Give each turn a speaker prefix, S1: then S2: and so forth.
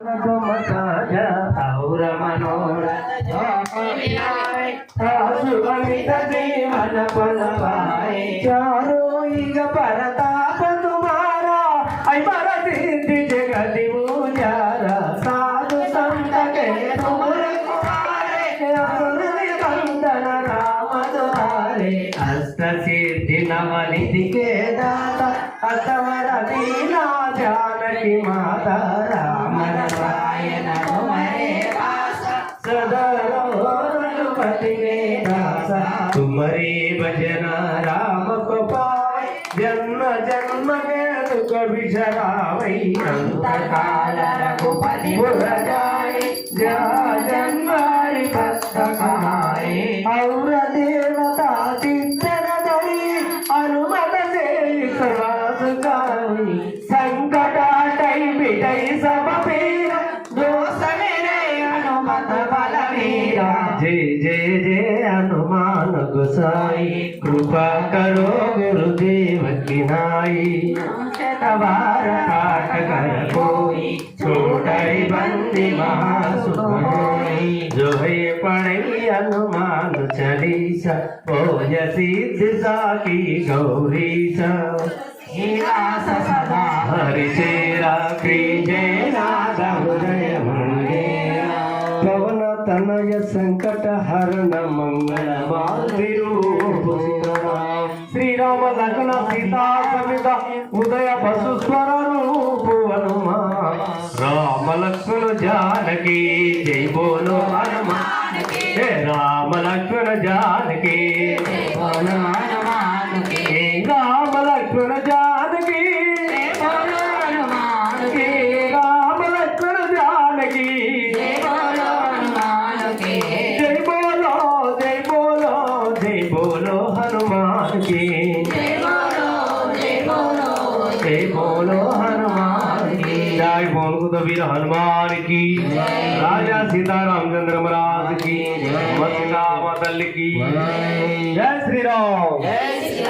S1: और मनोरथ जीवन पलवाए चारो इग परताप तुम्हारा ऐ मर सिद्धि जगति मुजारा साधु संत के तुमर कुमारे असुर निबंधन राम द्वारे अष्ट सिद्धि नवनिधि के दाता असवर दीना जानकी माता राम नारायण तुम्हारे पास सदा रघुपति के दासा तुम्हारे भजन राम को पाए जन्म जन्म के दुख बिसरावे अंत काल रघुपति पुर जाए जा जन्म हरि भक्त कहाए और देवता चित्तर धरी अनुमत से सर्वास गाई संकट हटई मिटई सब पीर दोष मेरे हनुमत बलवीरा जय जय जय हनुमान गोसाई कृपा करो गुरुदेव की नाई तबार पाठ कर कोई छोटाई बंदी महासुख होई जो है पढ़ी हनुमान चालीसा ओज सिद्ध साकी गौरीसा सदा हरि चेरा जय नाथ हृदय मंगेरा पवन तनय संकट हरण मंगल श्री राम लखन सीता समेत उदय पशु स्वर रूप हनुमान राम लक्ष्मण जानकी जय बोलो हनुमान के राम लक्ष्मण जानकी जय बोलो हनुमान के राम लक्ष्मण जानकी जय बोलो हनुमान के राम लक्ष्मण जानकी जय बोलो हनुमान के जय बोलो जय बोलो जय बोलो हनुमान की जय बोलो जय बोलो जय बोलो हनुमान की जय बोलो तो वीर हनुमान की राजा सीता रामचंद्र महाराज की सीता माता की जय श्री राम जय जय।